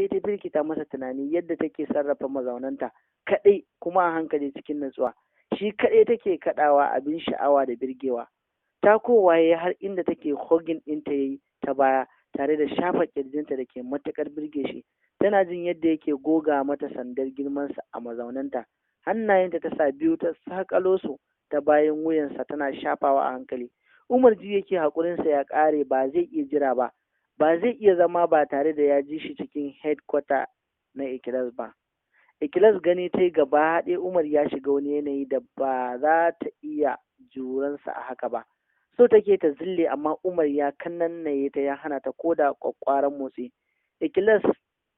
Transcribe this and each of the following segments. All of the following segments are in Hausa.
sai ta birkita masa tunani yadda take sarrafa mazaunanta kaɗai kuma a hankali cikin natsuwa. Shi kaɗai take kaɗawa abin sha'awa da birgewa. Ta kowaye har inda take hogin ɗinta yayi ta baya tare da shafa ƙirjinta da ke matuƙar birge shi. Tana jin yadda yake goga mata sandar girmansa a mazaunanta. Hannayenta ta sa biyu ta sakalo su ta bayan wuyansa tana shafawa a hankali. Umar ji yake haƙurinsa ya ƙare, ba zai iya jira ba, ba zai iya zama ba tare da ya ji shi cikin headquarter na Ikilas ba. Ikilas gani ta yi gaba ɗaya Umar ya shiga wani yanayi da ba za ta iya juransa a haka ba. So take ta zille amma Umar ya kannanaye ta ya hana ta koda kwakwaran motsi. Ikilas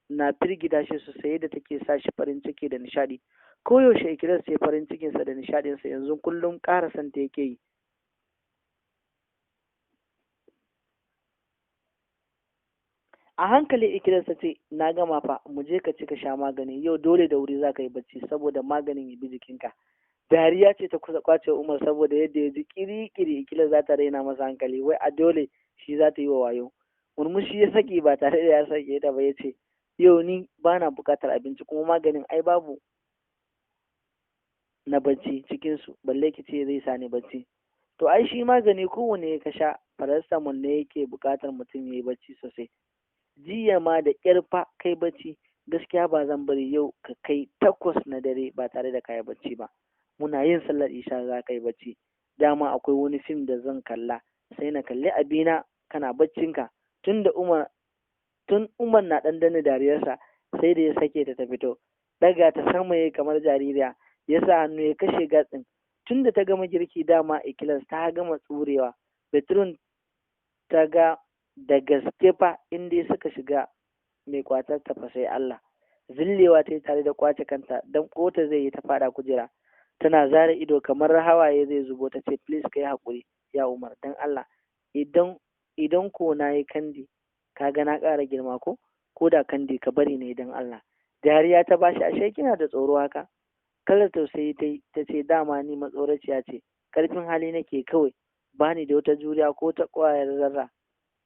na firgita shi sosai da take sa shi farin ciki da nishaɗi. Koyaushe Ikilas sai farin cikinsa da nishaɗinsa, yanzu kullum ƙara santa yake yi. A hankali Ikilas ta ce, na gama fa, mu je ka ci ka sha magani, yau dole da wuri za ka yi bacci saboda maganin ya bi jikinka. Dariya ce ta kusa kwace Umar saboda yadda ya ji kiri-kiri Ikilas za ta raina masa hankali, wai a dole shi za ta yi wa wayo. Murmushi ya saki ba tare da ya sake ta ba, ya ce, yau ni ba na buƙatar abinci kuma maganin ai babu na bacci cikinsu, balle ki ce zai sa ni bacci. To ai shi magani kowane ka sha paracetamol ne yake buƙatar mutum ya yi bacci sosai. Jiya ma da ƙyarfa kai bacci, gaskiya ba zan bari yau ka kai 8 na dare ba tare da kayi bacci ba. Muna yin sallar isha za ka yi bacci. Dama akwai wani fim da zan kalla, sai na kalli abina kana baccinka. Tun Umar na ɗanɗana dariyarsa sai da ya sake ta fito. Daga ta sama ya kamar jaririya, ya sa hannu ya kashe gatsin. Tun da ta gama girki dama Ikilas ta gama tsurewa. Betrun ta ga da gaske fa inda suka shiga mai kwatar ta fa sai Allah. Zillewa ta yi tare da kwace kanta don kota zai yi ta fada kujera. Tana zara ido kamar hawaye zai zubo, ta ce please ka yi haƙuri ya Umar don Allah, idan ko na yi kandi ka ga na ƙara girma ko da kandi ka bari ne don Allah. Dariya ta bashi, ashe kina da tsoro haka. Kalar tausayi ta ce dama ni matsoraciya ce, ƙarfin hali nake kawai, bani da wata juriya ko ta ƙwayar zarra.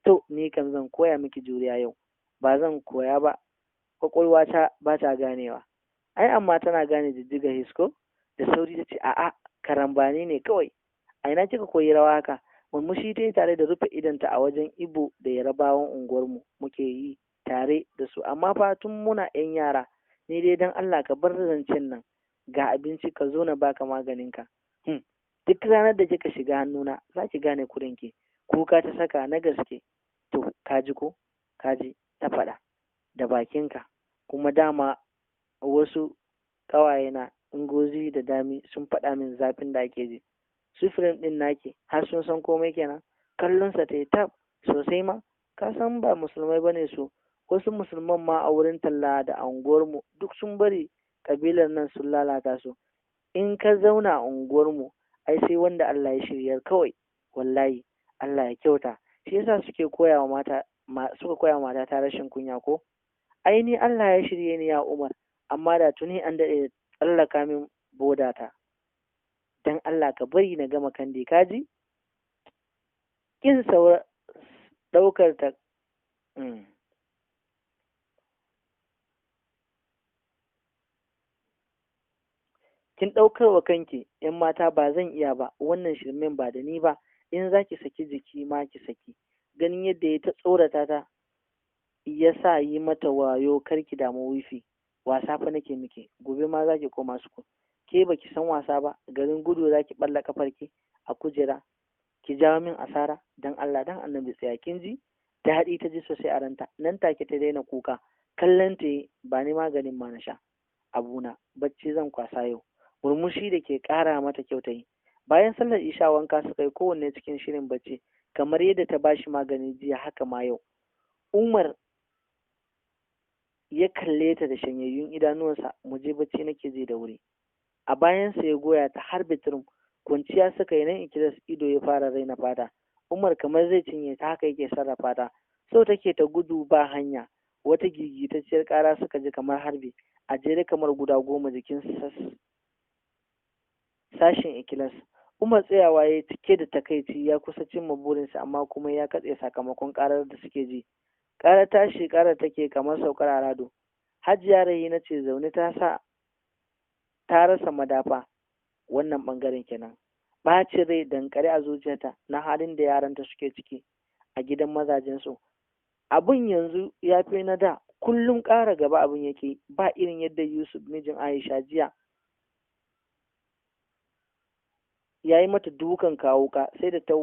To ni kan zan koya miki juriya yau, ba zan koya ba, ƙwaƙwalwata ba ta ganewa. Ai amma tana gane jijjiga hisko. Da sauri ta ce a'a karambani ne kawai. A ina kika koyi rawa haka? Murmushi ta yi tare da rufe idonta. A wajen Ibo da Yarabawan unguwarmu muke yi tare da su, amma fa tun muna 'yan yara. Ni dai don Allah ka bar zancen nan, ga abinci ka zo na baka maganinka. Duk ranar da kika shiga hannuna za ki gane kurinki. Kuka ta saka na gaske. To kaji ko kaji, ta faɗa da bakinka. Kuma dama wasu ƙawayena Ngozi da Dami sun faɗa min zafin da ake ji. Su firim ɗin naki har sun san komai kenan. Kallonsa ta yi tab sosai ma, ka san ba musulmai bane su. Wasu musulman ma a wurin talla da a unguwarmu duk sun bari kabilar nan sun lalata su. In ka zauna a unguwarmu ai sai wanda Allah ya shiryar kawai. Wallahi Allah ya kyauta. Shi yasa suka koya wa mata ta rashin kunya ko? Ai ni Allah ya shirye ni ya Umar, amma da tuni an daɗe tsallaka min bodata. Dan Allah ka bari na gama kandi kaji? Kin ɗaukar ta kin ɗaukar wa kanki, ‘yan mata ba zan iya ba, wannan shirmen ba da ni ba. In za ki saki jiki ma ki saki. Ganin yadda ya ta tsorata ta ya sa yi mata wayo, kar ki damu wifi, wasa fa nake miki, gobe ma za ki koma sukun. Ke ba ki san wasa ba, garin gudu za ki ɓalla kafarki a kujera ki jawo min asara. Dan Allah dan annabi tsaya, kin ji? Daɗi ta ji sosai a ranta. Nan take ta daina kuka. Kallon ta yi, ba ni maganin ma na sha abuna, bacci zan kwasa yau. Murmushi da ke ƙara mata kyau ta yi. Bayan sallar isha wanka suka yi kowanne cikin shirin bacci, kamar yadda ta bashi magani jiya haka ma yau. Umar ya kalle ta da shanyayyun idanuwansa, mu je bacci nake ji da wuri. A bayansa ya goya ta har bedroom. Kwanciya suka yi nan Ikilas ido ya fara raina fata. Umar kamar zai cinye ta, haka yake sarrafa ta. So take ta gudu ba hanya. Wata gigitacciyar ƙara suka ji kamar harbi, a jere kamar guda 10 jikin sashin Ikilas. Umar tsayawa ya cike da takaici, ya kusa cimma burinsa amma kuma ya katse sakamakon ƙarar da suke ji. ƙara tashi ƙara take kamar saukar arado. Hajiya Rahina ce zaune ta rasa madafa, wannan ɓangaren kenan. Ɓacin rai dankare a zuciyarta na halin da yaranta suke ciki a gidan mazajensu. Abin yanzu ya fi na da, kullum ƙara gaba abin yake, ba irin yadda Yusuf mijin Aisha jiya ya yi mata dukan kawo ka sai da ta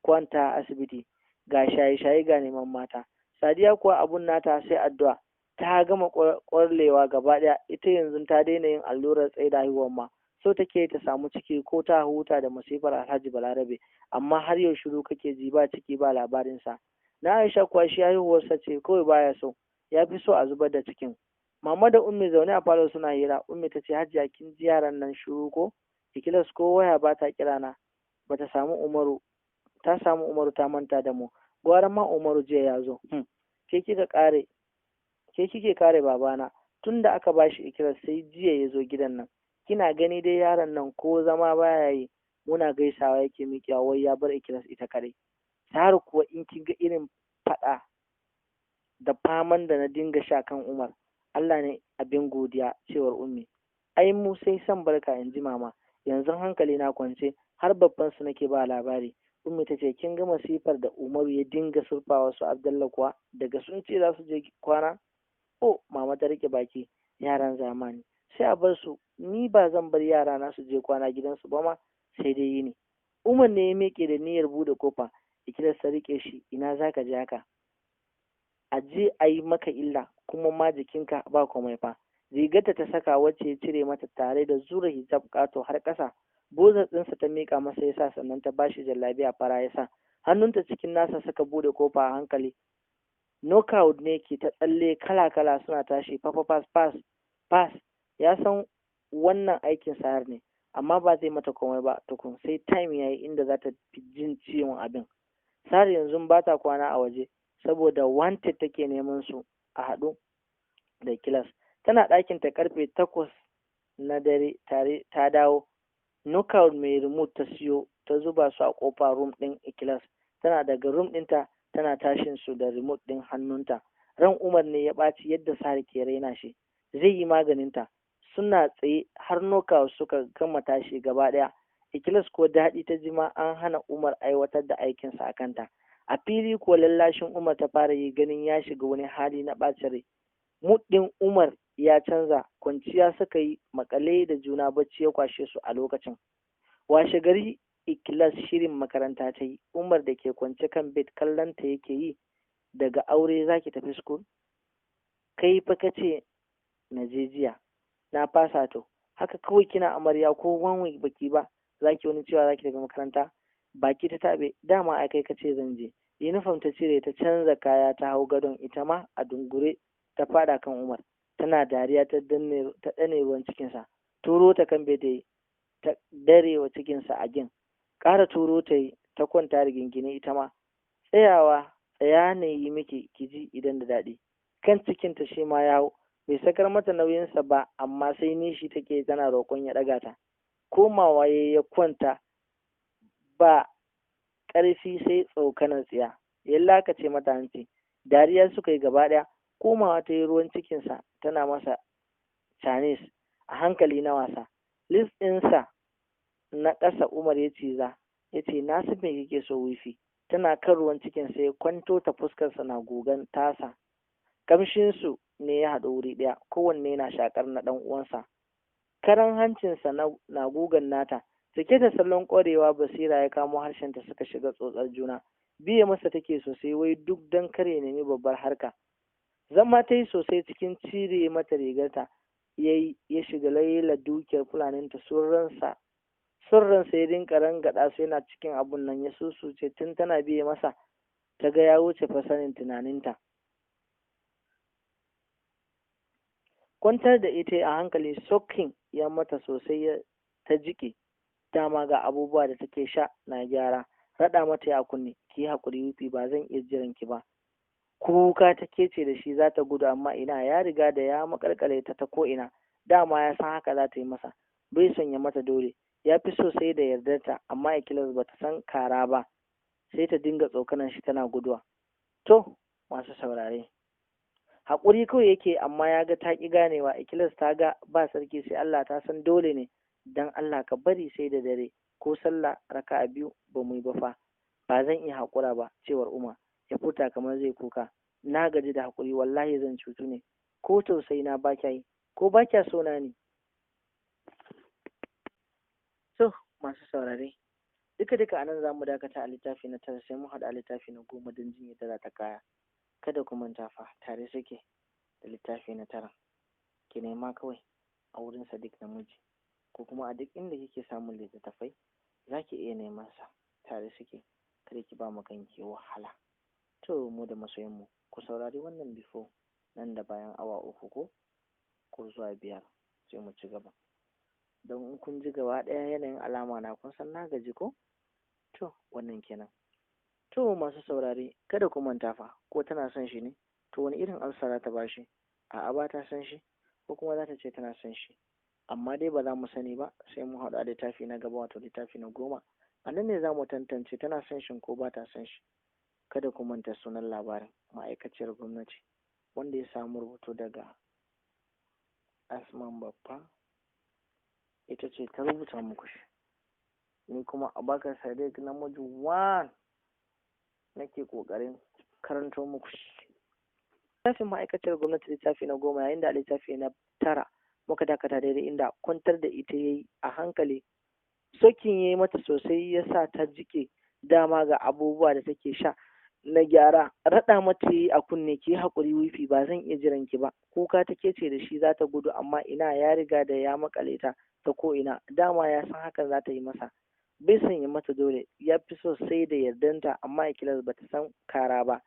kwanta a asibiti, ga shaye-shaye ga neman mata. Sadiya kuwa abun nata sai addu'a, ta gama ƙwarlewa gaba ɗaya, ita yanzu ta daina yin allurar tsaida haihuwar ma, so take ta samu ciki ko ta huta da masifar Alhaji Balarabe, amma har yau shiru kake ji, ba ciki ba labarinsa. Na Aisha kuwa shi haihuwarsa ce kawai baya so, ya fi so a zubar da cikin. Mama da Ummi zaune a falo suna hira. Ummi ta ce, Hajiya kin ji yaran nan shiru ko? Ikilas ko waya ba ta kira na, ta samu Umaru ta manta da mu. Gwara ma Umaru jiya ya zo. Ke kike kare babana, tunda aka bashi Ikilas sai jiya ya zo gidan nan. Kina gani dai yaron nan ko zama baya yi, muna gaisawa yake miƙewa wai ya bar Ikilas ita kare. Saru kuwa in kin ga irin faɗa da faman da na dinga sha kan Umar, Allah ne abin godiya, cewar Ummi. Ai mu sai san barka, in ji mama. Yanzu hankali na kwance, har babban su nake ba labari. Ummi ta ce, kin ga masifar da Umaru ya dinga surfawa su Abdallah kuwa, daga sun ce za su je kwana? Oh, mama ta rike baki, yaran zamani. Sai a bar su, ni ba zan bar yara na su je kwana gidansu ba ma, sai dai yini. Umar ne ya miƙe da niyyar bude kofa, Ikilas ta rike shi, ina zaka je haka? A je a yi maka illa, kuma ma jikinka ba komai fa. Rigarta ta saka wacce ya cire mata tare da zura hijab kato har ƙasa. Bozar ɗinsa ta miƙa masa yasa, sannan ta bashi jallabiya fara yasa. Hannunta cikin nasa suka bude kofa a hankali. Knockout ne ke ta tsalle kala-kala suna tashi, pass. Ya san wannan aikin Sahar ne, amma ba zai mata komai ba tukun, sai time yayi inda za ta fi jin ciwon abin. Sahar yanzu ba ta kwana a waje, saboda wanted take neman su a haɗu da Ikilas. Tana ɗakin ta karfe 8 na dare tare ta dawo. Knockout mai remote ta siyo, ta zuba su a ƙofa room ɗin Ikilas. Tana daga room ɗinta tana tashin su da remote ɗin hannunta. Ran Umar ne ya ɓaci yadda Sahar ke raina shi. Zai yi maganinta. Suna tsaye har Knockout suka gama tashi gaba ɗaya. Ikilas ko daɗi ta ji ma an hana Umar aiwatar da aikinsa a kanta. A fili ko lallashin Umar ta fara yi, ganin ya shiga wani hali na ɓacin rai. Muddin Umar ya canza, kwanciya suka yi makale da juna, bacci ya kwashe su a lokacin. Washe gari Ikilas shirin makaranta ta yi. Umar da ke kwance kan bed kallon ta yake yi. Daga aure zaki tafi school? Kai fa kace na je jiya. Na fasa to. Haka kawai kina amarya ko 1 week baki ba, zaki wani cewa zaki tafi makaranta? Baki ta taɓe, dama ai kai kace zan je. Uniform ta cire ta canza kaya ta hau gadon, ita ma a dungure ta fada kan Umar. Tana dariya ta ɗane ruwan cikinsa. Turo ta kan bed ta darewa cikinsa a gin. Ƙara turo ta yi, ta kwanta da gingine ita ma. Tsaya ne yi miki kiji idan da daɗi. Kan cikinta shi ma ya hau. Bai sakar mata nauyinsa ba, amma sai nishi take tana roƙon ya ɗaga ta. Komawa ya kwanta ba ƙarfi sai tsokanar tsiya. Ya lakace mata hanci. Dariya suka yi gaba ɗaya. Komawa ta yi ruwan cikinsa tana masa Chinese a hankali na wasa. List ɗinsa na ƙasa Umar ya ciza, ya ce, na san me kike so wifi. Tana kan ruwan cikinsa ya kwanto ta, fuskarsa na gogan tasa. Kamshinsu ne ya haɗu wuri ɗaya, kowanne na shakar na ɗan uwansa. Karan hancinsa na gugan nata. Cike da salon ƙwarewa basira ya kamo harshenta, suka shiga tsotsar juna. Biye masa take sosai, wai duk don kare nemi babbar harka. Zama ta yi sosai cikin cire mata rigarta. Ya shiga laila dukiyar fulaninta, sun ransa ya rinka rangaɗa su, yana cikin abun nan ya susuce tun tana biye masa, ta ga ya wuce fasanin tunaninta. Kwantar da ita a hankali, sokin ya mata sosai, ta jike. Dama ga abubuwa da take sha na gyara. Raɗa mata ya kunne, ki haƙuri wifi, ba zan iya jiran ki ba. Kuka take ce da shi za ta gudu, amma ina, ya riga da ya makalkale ta ko ina. Dama ya san haka za ta yi masa. Bai son ya mata dole. Ya fi so sai da yardarta, amma Ikilas ba ta san kara ba. Sai ta dinga tsokanan shi tana guduwa. To, masu saurare. Haƙuri kawai yake amma ya ga ta ƙi ganewa. Ikilas ta ga ba sarki sai Allah, ta san dole ne. Dan Allah ka bari sai da dare ko sallah raka'a biyu ba mu yi ba fa. Ba zan iya haƙura ba, cewar Umar ya furta kamar zai kuka. Na gaji da haƙuri, wallahi zan cutu ne. Ko tausayi na ba kya yi, ko ba kya so na ne. So masu saurare, duka anan za mu dakata a littafi na 9, sai mu haɗa a littafi na 10 don jin yadda za ta kaya. Kada ku manta fa, tare suke da littafi na 9. Ki nema kawai a wurin Sadiq namiji, ko kuma a duk inda kike samun littattafai za ki iya neman sa. Tare suke, kada ki ba mu kanki wahala. To mu da masoyanmu, ku saurari wannan before nan da bayan awa 3 ko zuwa 5 sai mu ci gaba. Don in kun ji gaba ɗaya yanayin alama na kun san na gaji ko? To wannan kenan. To masu saurare, kada ku manta fa, ko tana son shi ne? To wani irin amsa za ta bashi? A'a ba ta son shi, ko kuma za ta ce tana son shi? Amma dai ba za mu sani ba sai mu haɗu a littafi na gaba, wato littafi na 10. A nan ne za mu tantance tana son shi ko ba ta son shi. Kada ku manta sunan labarin, ma'aikaciyar gwamnati, wanda ya samu rubutu daga Asman Baffa, ita ce ta rubuta muku shi. Ni kuma Abubakar Sadiq namiji 1 nake ƙoƙarin karanto muku shi. Littafin ma'aikaciyar gwamnati littafi na 10, yayin da a littafi na 9 muka dakata daidai inda kwantar da ita yayi a hankali. Sokin yayi mata sosai ya sa ta jike, dama ga abubuwa da take sha na gyara. Raɗa mata yi a kunne, ki haƙuri wifi, ba zan iya jiran ki ba. Kuka take ce da shi za ta gudu, amma ina, ya riga da ya makale ta ko ina. Dama ya san hakan za ta yi masa, bai son ya mata dole, ya fi so sai da yardanta. Amma Ikilas ba ta san kara ba,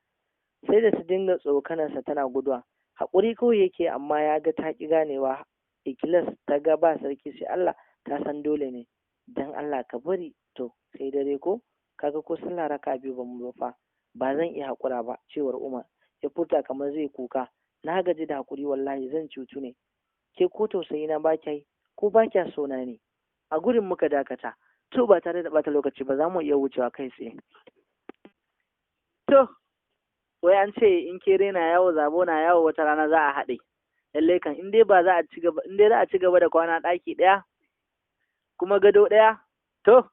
sai da ta dinga tsokanarsa tana guduwa. Haƙuri kawai yake, amma ya ga ta ƙi ganewa. Ikilas ta ga ba sarki sai Allah, ta san dole ne. Dan Allah ka bari, to sai dare ko? Kaga ko sallah raka 2 ba mu fa. Ba zan iya haƙura ba, cewar Umar ya furta kamar zai kuka. Na gaji da haƙuri, wallahi zan cutu ne. Ke ko tausayi na ba kya yi, ko ba kya so na ne? A gurin muka dakata. To ba tare da bata lokaci ba, za mu iya wucewa kai tsaye. To wai an ce in ke rena yawo zabo na yawo, wata rana za a haɗe. Lallai kan in dai za a ci gaba da kwana ɗaki ɗaya kuma gado ɗaya, to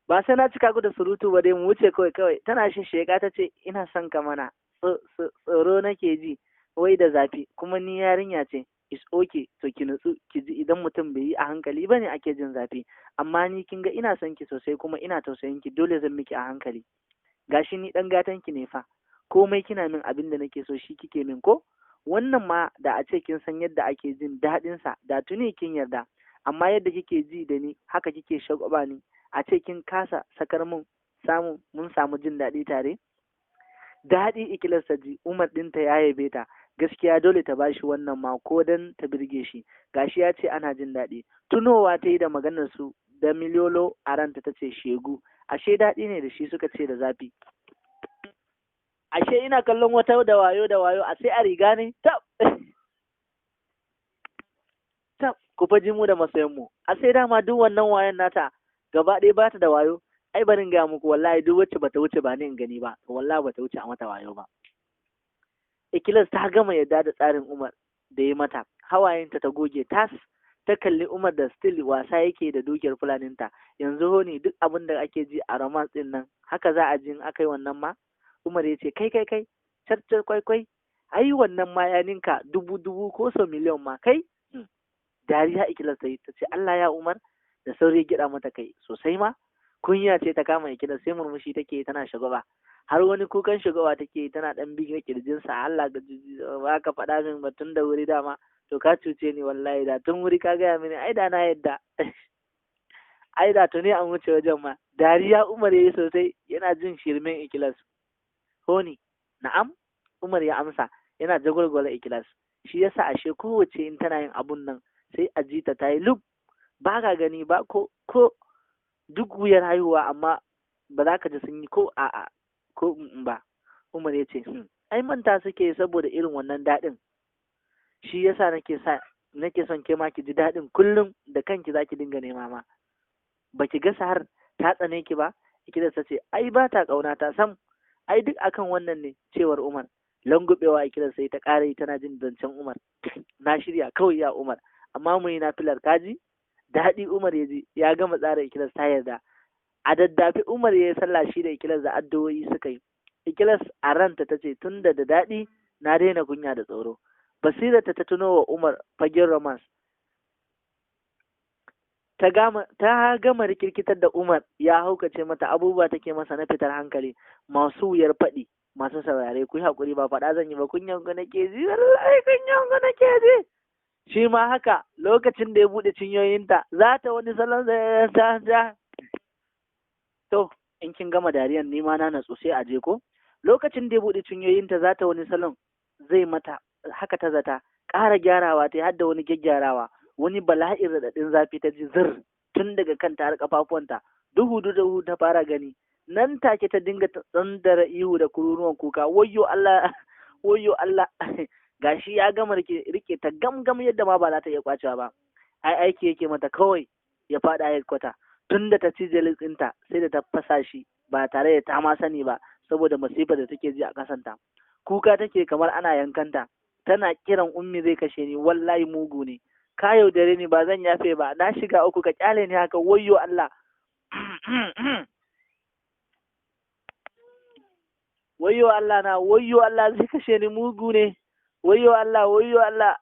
ba sai na cika ku da surutu ba, dai mu wuce kawai. Tana sheka ta ce, ina son ka mana, tsoro nake ji wai da zafi, kuma ni yarinya ce. Is okay, to ki nutsu ki ji, idan mutum bai yi a hankali bane ake jin zafi. Amma ni kin ga ina son ki sosai, kuma ina tausayin ki, dole zan miki a hankali. Gashi ni dan gatan ki ne fa, komai kina min abin da nake so shi kike min ko? Wannan ma da a ce kin san yadda ake jin daɗin sa, da tuni kin yarda. Amma yadda kike ji da ni, haka kike shagwaba ni. A ce kin kasa sakar mun samu jin daɗi tare. Daɗi Ikilas ta ji, Umar ɗinta ya yabe ta. Gaskiya dole ta bashi wannan ma, ko dan ta birge shi. Gashi ya ce ana jin daɗi. Tunowa ta yi da maganar su da miliyolo a ranta, ta ce shegu. Ashe daɗi ne da shi suka ce da zafi. Ashe ina kallon wata da wayo, a sai a riga ne. Tab ku fa ji mu da masoyan mu. A sai dama duk wannan wayon nata gaba ɗaya ba ta da wayo. Ai barin gaya muku, wallahi duk wacce bata wuce ba ni in gani ba, wallahi bata wuce a mata wayo ba. Ikilas ta gama yadda da tsarin Umar da ya mata. Hawayenta ta goge tas, ta kalli Umar da still wasa yake da dukiyar fulaninta. Yanzu honi duk abin da ake ji a romance din nan, haka za a ji in aka yi wannan ma. Umar ya ce, kai carcar kwaikwai, ai wannan ma ya ninka dubu ko so miliyan ma kai. Dariya Ikilas ta yi, ta ce, Allah ya Umar, da sauri gida mata kai sosai ma. Kunya ce ta kama Ikilas, sai murmushi take tana shagwaba. Har wani kukan shugaba take tana dan bige kirjinsa. Allah ba ka faɗa min batun da wuri dama, to ka cuce ni wallahi. Da tun wuri ka gaya mini, ai da na yadda. Ai da tuni an wuce wajen ma. Dariya Umar ya yi sosai, yana jin shirmen Ikilas. Honi, na'am? Umar ya amsa, yana jagwalgwala Ikilas. Shi yasa ashe kowace in tana yin abun nan sai a ji ta yi lub. Ba ka gani ba ko duk wuyar haihuwa, amma ba za ka ji sun yi ko a'a ko ba. Umar ya ce, ai manta suke saboda irin wannan daɗin. Shi yasa nake son ke ma ki ji daɗin kullum da kanki za ki dinga nema ma. Ba ki ga Sahar ta tsane ki ba? Ikilas ta ce, ai ba ta ƙauna ta sam. Ai duk akan wannan ne, cewar Umar. langubewa ikilas sai ta ƙara yi tana jin zancen Umar. Na shirya kawai ya Umar, amma mu yi nafilar kaji. Daɗi Umar ya ji, ya gama tsara ikilas ta yarda. A daddafe Umar ya yi sallah shi da ikilas da addu'o'i suka yi. Ikilas a ranta ta ce tun da daɗi na daina kunya da tsoro. Basira ta tuno wa Umar fagen romance. Ta gama rikirkitar da Umar ya haukace mata abubuwa take masa na fitar hankali masu wuyar faɗi. Masu saurare ku yi haƙuri ba faɗa zan yi ba, kunyan ku nake ji, wallahi kunyan ku nake ji. Shi ma haka lokacin da ya buɗe cinyoyinta za ta wani salon ta. To in kin gama dariyan ni ma na natsu sai a je ko. Lokacin da ya buɗe cinyoyinta za ta wani salon zai mata haka ta zata, ƙara gyarawa ta hadda wani gyaggyarawa, wani bala'in raɗaɗin zafi ta ji zir tun daga kanta har ƙafafuwanta, duhu ta fara gani. Nan take ta dinga tsandara ihu da kururuwan kuka, wayyo Allah, wayyo Allah. Gashi ya gama rike ta gamgam yadda ma ba za ta iya kwacewa ba. Ai aiki yake mata kawai ya faɗa ya kwata. Tun da ta ci ɗinta sai da ta fasa shi ba tare da ta ma sani ba saboda masifar da take ji a ƙasanta. Kuka take kamar ana yankanta. Tana kiran ummi zai kashe ni, wallahi mugu ne. Ka yaudare ni ba zan yafe ba, na shiga uku ka kyale ni haka, wayyo Allah. Wayyo Allah na, wayyo Allah zai kashe ni, mugu ne. Wayyo Allah, wayyo Allah.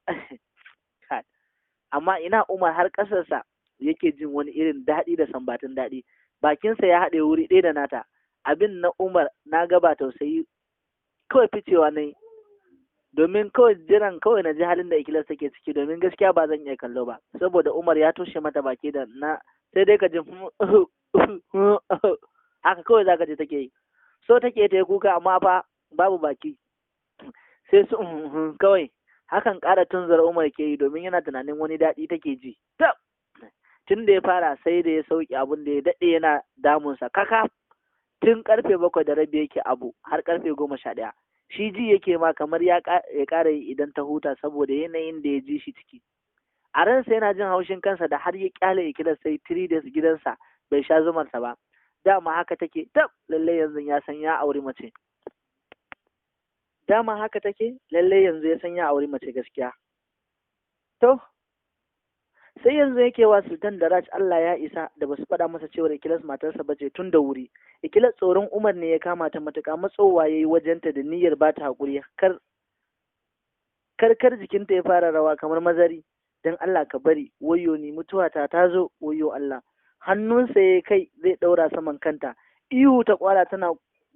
Amma ina Umar har ƙasarsa yake jin wani irin daɗi da sambatin daɗi. Bakinsa ya haɗe wuri ɗaya da nata. Abin na Umar na gaba tausayi kawai ficewa na yi. Domin kawai jiran kawai na ji halin da ikilas take ciki, domin gaskiya ba zan iya kallo ba. Saboda Umar ya toshe mata baki da na sai dai ka ji haka kawai za ka ji take yi. So take ta yi kuka amma fa babu baki. Sai su kawai hakan ƙara tunzar Umar ke yi domin yana tunanin wani daɗi take ji. Tun da ya fara sai da ya sauki abun da ya daɗe yana damunsa kaka. Tun karfe 7:30 yake abu har karfe 11. Shi ji yake ma kamar ya ƙara yi idan ta huta saboda yanayin da ya ji shi ciki. A ransa yana jin haushin kansa da har ya kyale ikilas sai 3 days gidansa bai sha zumarsa ba. Dama haka take, lallai yanzu ya san ya auri mace. Dama haka take, lallai yanzu ya san ya auri mace gaskiya. To, sai yanzu yake wa Sultan da Raj Allah ya isa da basu faɗa masa cewar ikilas matarsa bace tun da wuri. Ikilas tsoron Umar ne ya kama ta matuƙa, matsowa yayi wajenta da niyyar ba ta haƙuri kar jikinta ya fara rawa kamar mazari. Dan Allah ka bari, wayyo ni mutuwata ta zo, wayyo Allah. Hannunsa ya kai zai ɗaura saman kanta, ihu ta kwala tana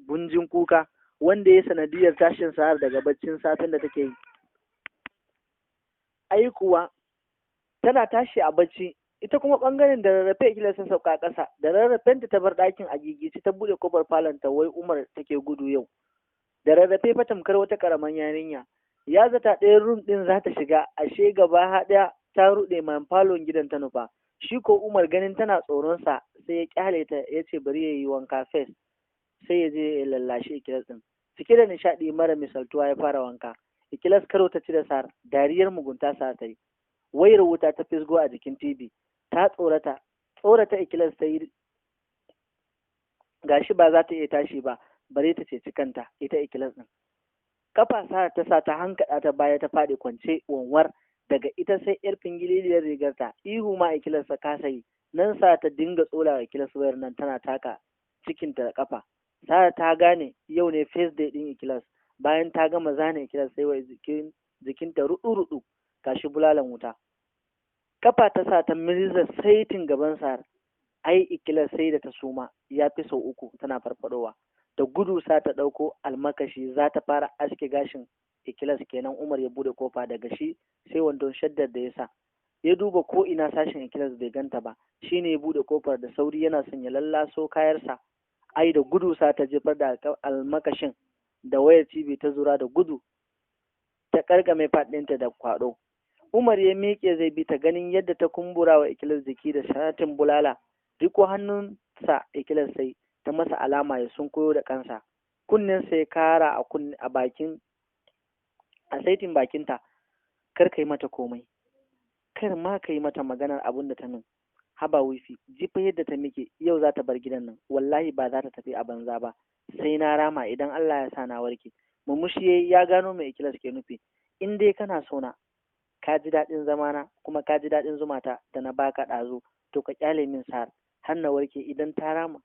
gunjin kuka wanda ya sanadiyar tashin sa'ar daga baccin safin da take yi. Ai kuwa tana tashi a bacci, ita kuma bangaren da rarrafe ikilas sun sauka ƙasa, da rarrafenta ta bar ɗakin a gigici ta buɗe kofar falonta, wai Umar take gudu yau. Da rarrafe fa tamkar wata karaman yarinya. Ya zata ɗayan rum ɗin za ta shiga, ashe gaba haɗaya ta ruɗe man falon gidan ta nufa. Shi ko Umar ganin tana tsoronsa sai ya kyale ta ya ce bari ya yi wanka fes sai ya je ya lallashe ikilas ɗin. Cike da nishaɗi mara misaltuwa ya fara wanka. Ikilas karo ta ci da sar, dariyar mugunta sa ta yi. Wayar wuta ta fisgo a jikin TV. Ta tsorata ikilas ta yi, gashi ba za ta iya tashi ba, bare ta ceci kanta ita ikilas ɗin. Kafa sa ta sa ta hankaɗa ta baya ta faɗi kwance wanwar, daga ita sai yar fingililiyar rigarta. Ihu ma ikilas ta kasa yi. Nan sa ta dinga tsola wa ikilas wayar nan tana taka cikinta da kafa. Sara ta gane yau ne first day ɗin ikilas. Bayan ta gama zane ikilas sai wai jikinta ruɗu-ruɗu gashi bulalan wuta. Kafa ta sa ta mirza saitin gaban Sar. Ai ikilas sai da ta suma ya fi sau 3 tana farfadowa. Da gudu sa ta ɗauko almakashi za ta fara aske gashin ikilas kenan Umar ya bude kofa daga shi sai wandon shaddar da ya sa. Ya duba ko ina sashen ikilas bai ganta ba, shine ya bude kofar da sauri yana son ya lallaso kayarsa. Ai da gudu sa ta jefar da almakashin da wayar TV ta zura da gudu ta karkame faɗinta da kwaɗo. Umar ya miƙe zai bi ta ganin yadda ta kumbura wa ikilas jiki da sharatin bulala. Riko hannunsa ikilas sai ta masa alama ya sunkuyo da kansa. Kunnen sai kara a bakin a saitin bakinta. Kar ka yi mata komai, kar ma ka yi mata maganar abun da ta min. Haba wifi, jifa yadda ta mike yau za ta bar gidan nan, wallahi ba za ta tafi a banza ba, sai na rama idan Allah ya sa na warke. murmushi ya gano mai ikilas ke nufi. In dai kana sona ka ji daɗin zamana kuma ka ji daɗin zumata da na baka ɗazu, to ka kyale min Sahar har na warke. Idan ta rama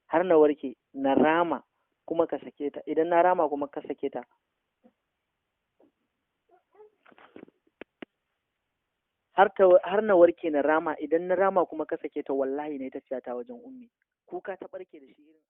har na warke na rama kuma ka sake ta. Idan na rama kuma ka sake ta, har na warke na rama. Idan na rama kuma ka sake ta, wallahi ne tafiya ta wajen ummi. Kuka ta barke da shi irin